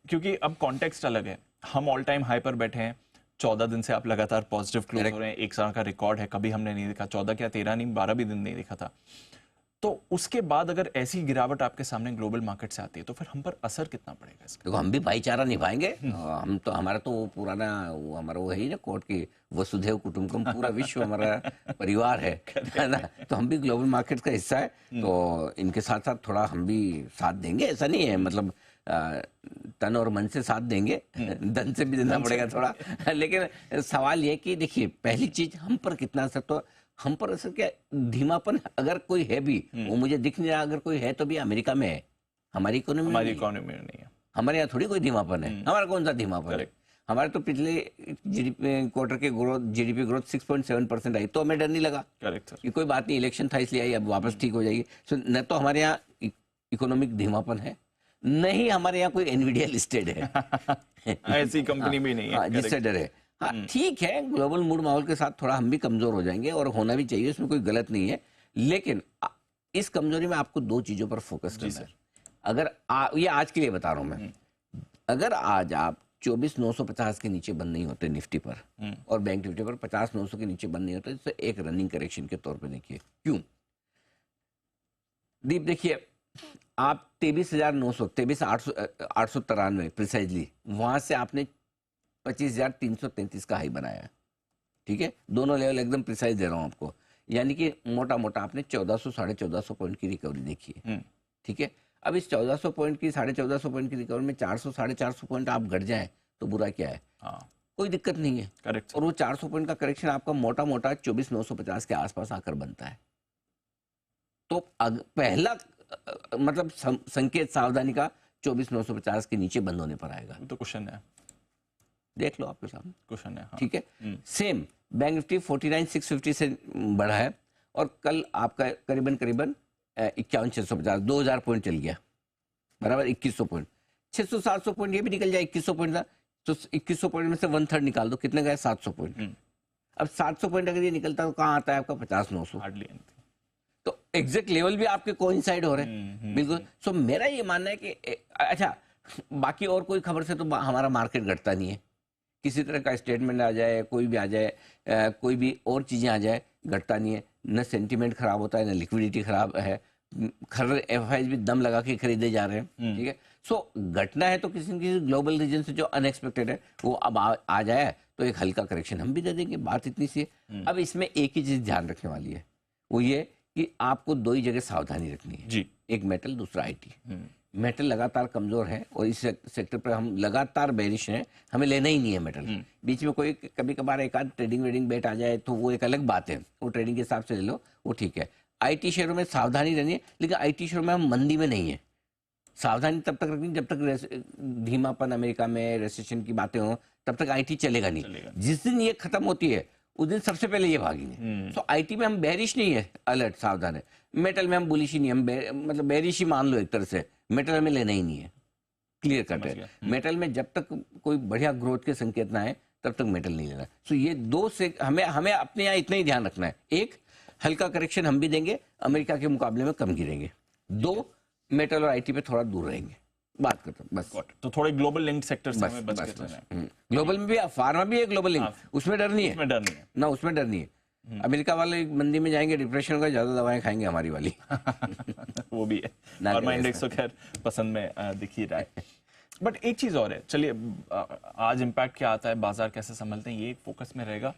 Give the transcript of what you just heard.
क्योंकि अब कॉन्टेक्स्ट अलग है, हम ऑल टाइम हाई पर बैठे हैं, 14 दिन से आप लगातार पॉजिटिव क्लोज हो रहे हैं, एक साल का रिकॉर्ड है, कभी हमने नहीं देखा, 14 क्या 13 नहीं 12 भी दिन नहीं देखा था। तो उसके बाद अगर ऐसी गिरावट आपके सामने ग्लोबल मार्केट से आती है तो फिर हम पर असर कितना पड़ेगा इसका? देखो, हम भी भाईचारा निभाएंगे। हम तो, हमारा तो वो पुराना हमारा वो है ही ना कोर्ट की, वसुधैव कुटुंबकम, पूरा विश्व हमारा परिवार है ना। तो हम भी ग्लोबल मार्केट का हिस्सा है, तो इनके साथ साथ थोड़ा हम भी साथ देंगे। ऐसा नहीं है, मतलब तन और मन से साथ देंगे, धन से भी देना पड़ेगा थोड़ा। लेकिन सवाल ये कि देखिए, पहली चीज हम पर कितना असर, तो हम पर असर क्या, धीमापन अगर कोई है भी, वो मुझे दिख नहीं रहा, अगर कोई है तो भी अमेरिका में है, हमारी इकोनॉमी में नहीं है। हमारे यहाँ थोड़ी कोई धीमापन है। हमारा कौन सा धीमापन है? हमारे तो पिछले जीडीपी क्वार्टर के ग्रोथ, जीडीपी ग्रोथ 6.7% आई, तो हमें डर नहीं लगा। Correct sir. कि कोई बात नहीं, इलेक्शन था इसलिए आई, अब वापस ठीक हो जाएगी। सो न तो हमारे यहाँ इकोनॉमिक धीमापन है, न ही हमारे यहाँ कोई एनवीडिया लिस्टेड है ऐसी कंपनी भी नहीं है। हाँ, जिससे डर है। हाँ ठीक है, ग्लोबल मूड माहौल के साथ थोड़ा हम भी कमजोर हो जाएंगे, और होना भी चाहिए, इसमें कोई गलत नहीं है। लेकिन इस कमजोरी में आपको दो चीजों पर फोकस करना है। अगर ये आज के लिए बता रहा हूं मैं, अगर आज आप 24,950 के नीचे बंद नहीं होते निफ्टी पर, और बैंक निफ्टी पर 50,900 के नीचे बंद नहीं होते, तो एक रनिंग करेक्शन के तौर पे देखिए। क्यों दीप? देखिए, आप 23,900, 23,893 प्रिसाइजली, वहां से आपने 25,333 का हाई बनाया है। ठीक है, दोनों लेवल एकदम प्रिसाइज दे रहा हूं आपको, यानी कि मोटा मोटा आपने 1400 1450 पॉइंट की रिकवरी देखी है। ठीक है, अब इस 1400 पॉइंट की, 1450 पॉइंट की रिकवरी में 400 450 पॉइंट आप घट जाए तो बुरा क्या है? कोई दिक्कत नहीं है। करेक्ट। और वो 400 पॉइंट का करेक्शन आपका मोटा मोटा 24,950 के आसपास आकर बनता है। तो पहला मतलब संकेत सावधानी का 24,950 के नीचे बंद होने पर आएगा। तो क्वेश्चन है, देख लो आपके सामने क्वेश्चन है। हाँ। ठीक है, सेम बैंक निफ्टी 49,650 से बढ़ा है, और कल आपका करीबन 51,650, 2,000 पॉइंट चल गया, बराबर 2,100 पॉइंट, 600-700 पॉइंट ये भी निकल जाए, 2,100 पॉइंट था तो 2,100 पॉइंट में से 1/3 निकाल दो, कितने गए? 700 पॉइंट। अब 700 पॉइंट अगर ये निकलता तो कहाँ आता है आपका? 50,900। तो एग्जैक्ट लेवल भी आपके कोइंसाइड हो रहे हैं। बिल्कुल। सो मेरा ये मानना है कि अच्छा, बाकी और कोई खबर से तो हमारा मार्केट घटता नहीं है, किसी तरह का स्टेटमेंट आ जाए, कोई भी आ जाए, कोई भी और चीजें आ जाए, घटता नहीं है। न सेंटीमेंट खराब होता है, न लिक्विडिटी खराब है, एफआईज भी दम लगा के खरीदे जा रहे हैं। ठीक है, सो घटना है तो किसी न किसी ग्लोबल रीजन से जो अनएक्सपेक्टेड है वो अब आ जाए तो एक हल्का करेक्शन हम भी दे देंगे, बात इतनी सी है। अब इसमें एक ही चीज ध्यान रखने वाली है, वो ये कि आपको दो ही जगह सावधानी रखनी है जी। एक मेटल, दूसरा आईटी। मेटल लगातार कमजोर है, और इस सेक्टर पर हम लगातार बेरिश हैं, हमें लेना ही नहीं है मेटल। बीच में कोई कभी कभार एक आध ट्रेडिंग वेडिंग बेट आ जाए तो वो एक अलग बात है, वो ट्रेडिंग के हिसाब से ले लो, वो ठीक है। आईटी शेयरों में सावधानी रहनी है, लेकिन आईटी शेयरों में हम मंदी में नहीं है। सावधानी तब तक रखनी जब तक धीमापन अमेरिका में, रिसेशन की बातें हो, तब तक आईटी चलेगा नहीं। जिस दिन ये खत्म होती है उस दिन सबसे पहले ये भागेंगे। तो आईटी में हम बेरिश नहीं है, अलर्ट, सावधान है। मेटल में हम बुलिश ही नहीं, हम मतलब बेरिश ही मान लो एक तरह से, मेटल में लेना ही नहीं है, क्लियर कट है। मेटल में जब तक कोई बढ़िया ग्रोथ के संकेत ना आए तब तक मेटल नहीं लेना। सो ये दो से हमें अपने यहाँ इतना ही ध्यान रखना है, एक हल्का करेक्शन हम भी देंगे, अमेरिका के मुकाबले में कम गिरेंगे, दो मेटल और आईटी पे थोड़ा दूर रहेंगे, बात करते हैं बस। तो थोड़े ग्लोबल लिंक सेक्टर से हमें बच के रहना है। ग्लोबल में भी फार्मा भी है ग्लोबल लिंक, उसमें डर नहीं है, ना उसमें डर नहीं है। अमेरिका वाले मंदी में जाएंगे, डिप्रेशन का ज्यादा दवाएं खाएंगे हमारी वाली वो भी है, फार्मा इंडेक्स तो खैर पसंद में दिख ही रहा है। बट एक चीज और है, चलिए आज इम्पैक्ट क्या आता है, बाजार कैसे संभलते हैं, ये एक फोकस में रहेगा।